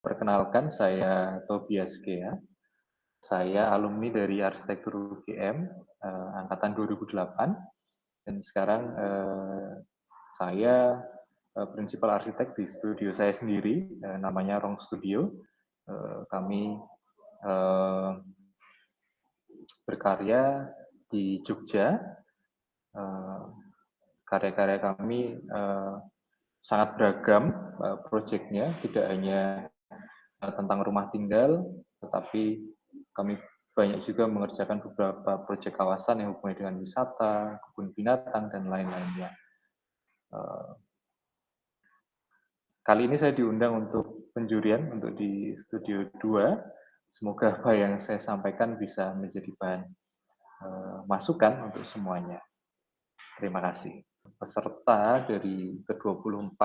Perkenalkan, saya Tobias Gea. Saya alumni dari Arsitektur UGM, angkatan 2008, dan sekarang saya prinsipal arsitek di studio saya sendiri, namanya Rong Studio. Kami berkarya di Jogja. Karya-karya kami sangat beragam proyeknya, tidak hanya tentang rumah tinggal, tetapi kami banyak juga mengerjakan beberapa proyek kawasan yang hubungannya dengan wisata, kebun binatang, dan lain-lainnya. Kali ini saya diundang untuk penjurian untuk di Studio 2. Semoga apa yang saya sampaikan bisa menjadi bahan masukan untuk semuanya. Terima kasih. Peserta dari ke-24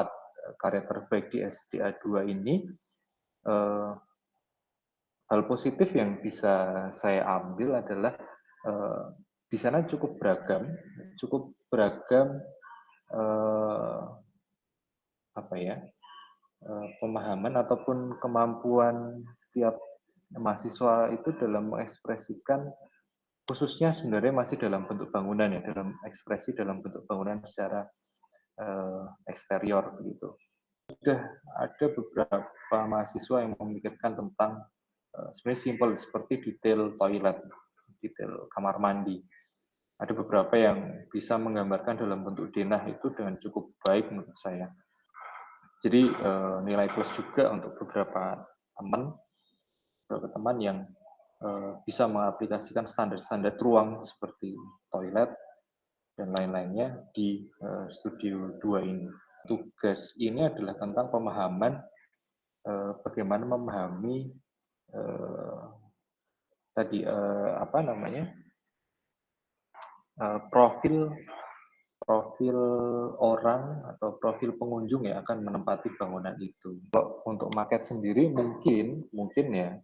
karya terbaik di SDA 2 ini, hal positif yang bisa saya ambil adalah di sana cukup beragam pemahaman ataupun kemampuan tiap mahasiswa itu dalam mengekspresikan, khususnya sebenarnya masih dalam bentuk bangunan ya, dalam ekspresi dalam bentuk bangunan secara eksterior begitu. Sudah ada beberapa mahasiswa yang memikirkan tentang sebenarnya simpel seperti detail toilet, detail kamar mandi. Ada beberapa yang bisa menggambarkan dalam bentuk denah itu dengan cukup baik menurut saya. Jadi nilai plus juga untuk beberapa teman yang bisa mengaplikasikan standar-standar ruang seperti toilet dan lain-lainnya di Studio 2 ini. Tugas ini adalah tentang pemahaman bagaimana memahami profil orang atau profil pengunjung yang akan menempati bangunan itu. Kalau untuk market sendiri mungkin ya,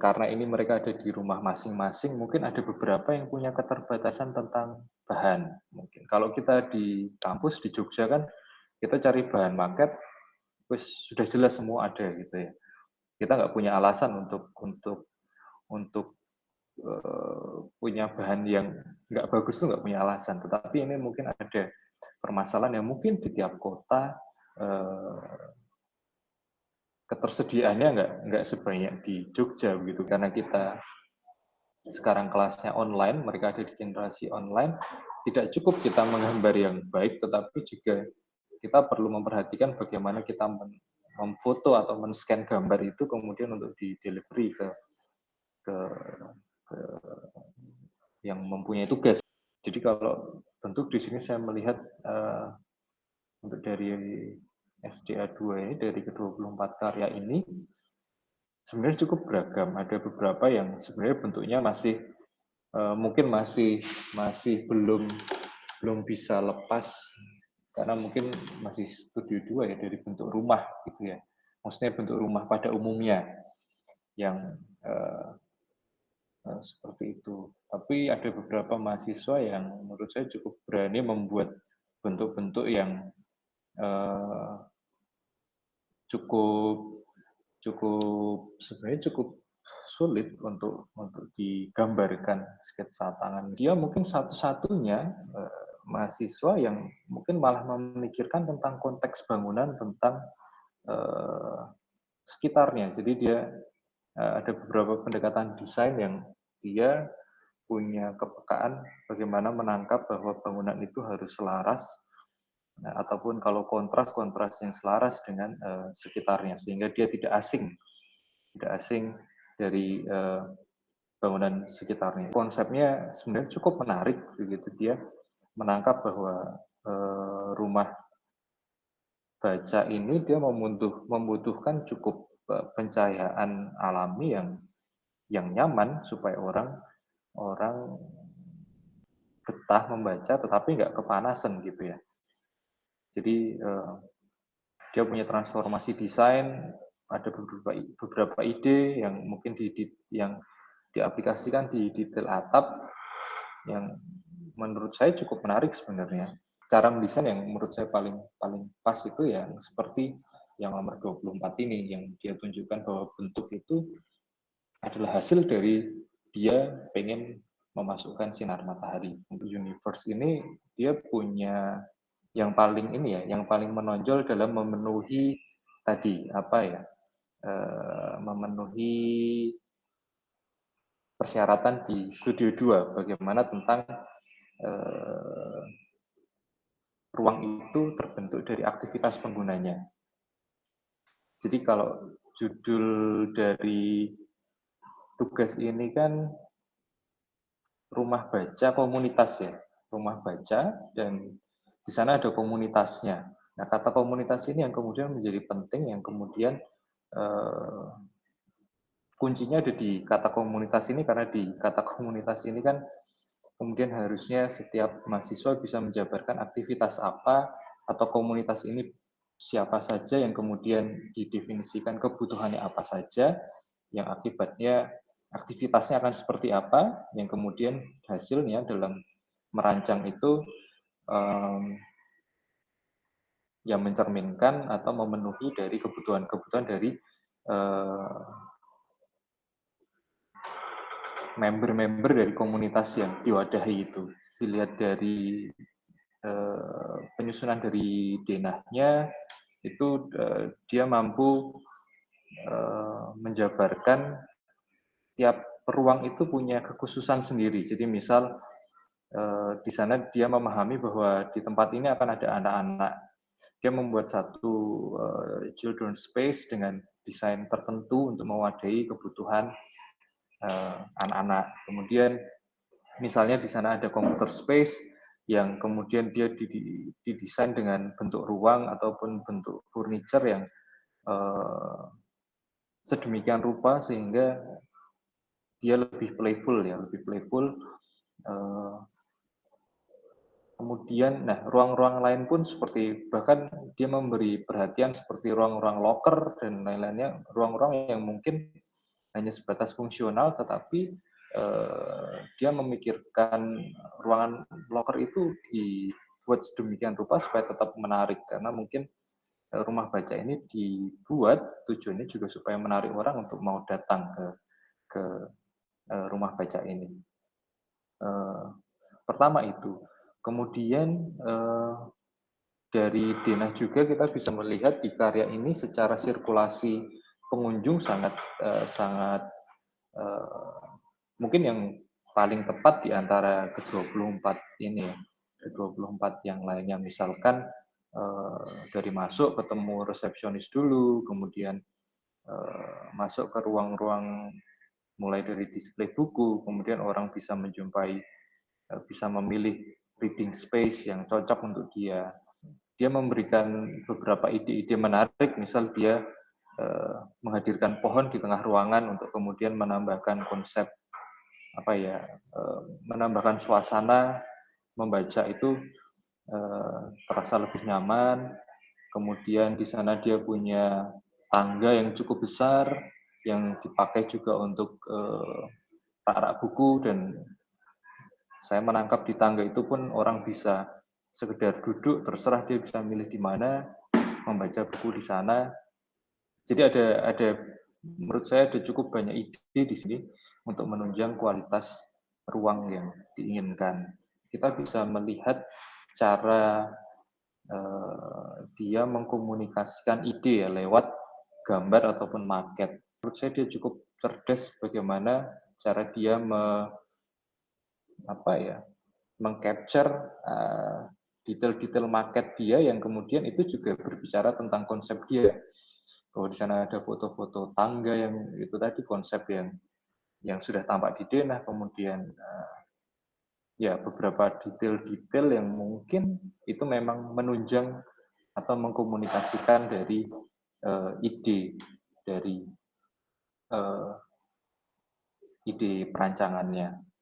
karena ini mereka ada di rumah masing-masing, mungkin ada beberapa yang punya keterbatasan tentang bahan. Mungkin kalau kita di kampus di Jogja kan kita cari bahan market, sudah jelas semua ada gitu ya. Kita nggak punya alasan untuk punya bahan yang nggak bagus, itu nggak punya alasan. Tetapi ini mungkin ada permasalahan yang mungkin di tiap kota ketersediaannya nggak sebanyak di Jogja begitu, karena kita sekarang kelasnya online, mereka ada di generasi online, tidak cukup kita menggambar yang baik, tetapi juga kita perlu memperhatikan bagaimana kita memfoto atau men-scan gambar itu kemudian untuk di-delivery ke yang mempunyai tugas. Jadi kalau bentuk di sini saya melihat untuk dari SDA 2 ini, dari ke-24 karya ini, sebenarnya cukup beragam. Ada beberapa yang sebenarnya bentuknya masih mungkin masih belum bisa lepas, karena mungkin masih Studio 2 ya, dari bentuk rumah gitu ya. Maksudnya bentuk rumah pada umumnya yang seperti itu. Tapi ada beberapa mahasiswa yang menurut saya cukup berani membuat bentuk-bentuk yang cukup sebenarnya cukup sulit untuk digambarkan sketsa tangan. Dia mungkin satu-satunya mahasiswa yang mungkin malah memikirkan tentang konteks bangunan, tentang sekitarnya. Jadi dia ada beberapa pendekatan desain yang dia punya kepekaan bagaimana menangkap bahwa bangunan itu harus selaras, ataupun kalau kontras yang selaras dengan sekitarnya, sehingga dia tidak asing dari bangunan sekitarnya. Konsepnya sebenarnya cukup menarik begitu, dia menangkap bahwa rumah baca ini dia membutuhkan cukup pencahayaan alami yang nyaman supaya orang betah membaca tetapi nggak kepanasan gitu ya. Jadi dia punya transformasi desain, ada beberapa ide yang mungkin yang diaplikasikan di detail atap yang menurut saya cukup menarik sebenarnya. Cara mendesain yang menurut saya paling pas itu ya seperti yang nomor 24 ini, yang dia tunjukkan bahwa bentuk itu adalah hasil dari dia pengen memasukkan sinar matahari. Untuk universe ini dia punya yang paling ini ya, yang paling menonjol dalam memenuhi tadi apa ya, memenuhi persyaratan di studio 2, bagaimana tentang ruang itu terbentuk dari aktivitas penggunanya. Jadi kalau judul dari tugas ini kan rumah baca komunitas ya, rumah baca, dan di sana ada komunitasnya. Nah, kata komunitas ini yang kemudian menjadi penting, yang kemudian eh, kuncinya ada di kata komunitas ini, karena di kata komunitas ini kan kemudian harusnya setiap mahasiswa bisa menjabarkan aktivitas apa, atau komunitas ini siapa saja, yang kemudian didefinisikan kebutuhannya apa saja, yang akibatnya aktivitasnya akan seperti apa, yang kemudian hasilnya dalam merancang itu yang mencerminkan atau memenuhi dari kebutuhan-kebutuhan dari member-member dari komunitas yang diwadahi itu. Dilihat dari penyusunan dari denahnya, itu dia mampu menjabarkan tiap ruang itu punya kekhususan sendiri. Jadi misal di sana dia memahami bahwa di tempat ini akan ada anak-anak. Dia membuat satu children space dengan desain tertentu untuk mewadahi kebutuhan anak-anak. Kemudian misalnya di sana ada computer space yang kemudian dia didesain dengan bentuk ruang ataupun bentuk furniture yang sedemikian rupa sehingga dia lebih playful ya, lebih playful. Kemudian, nah ruang-ruang lain pun seperti, bahkan dia memberi perhatian seperti ruang-ruang locker dan lain-lainnya, ruang-ruang yang mungkin hanya sebatas fungsional, tetapi dia memikirkan ruangan locker itu dibuat sedemikian rupa supaya tetap menarik, karena mungkin rumah baca ini dibuat tujuannya juga supaya menarik orang untuk mau datang ke rumah baca ini. Pertama itu. Kemudian dari denah juga kita bisa melihat di karya ini secara sirkulasi pengunjung sangat mungkin yang paling tepat di antara ke-24 ini ya. Ke-24 yang lainnya misalkan dari masuk ketemu resepsionis dulu, kemudian masuk ke ruang-ruang mulai dari display buku, kemudian orang bisa menjumpai, bisa memilih reading space yang cocok untuk dia. Dia memberikan beberapa ide-ide menarik, misal dia menghadirkan pohon di tengah ruangan untuk kemudian menambahkan konsep apa ya, menambahkan suasana membaca itu terasa lebih nyaman. Kemudian di sana dia punya tangga yang cukup besar yang dipakai juga untuk rak-rak buku, dan saya menangkap di tangga itu pun orang bisa sekedar duduk, terserah dia bisa milih di mana, membaca buku di sana. Jadi ada menurut saya ada cukup banyak ide di sini untuk menunjang kualitas ruang yang diinginkan. Kita bisa melihat cara dia mengkomunikasikan ide ya lewat gambar ataupun maket. Menurut saya dia cukup cerdas bagaimana cara dia mengcapture detail-detail market dia yang kemudian itu juga berbicara tentang konsep dia. Bahwa di sana ada foto-foto tangga yang itu tadi konsep yang sudah tampak di denah, kemudian ya beberapa detail-detail yang mungkin itu memang menunjang atau mengkomunikasikan dari ide dari ide perancangannya.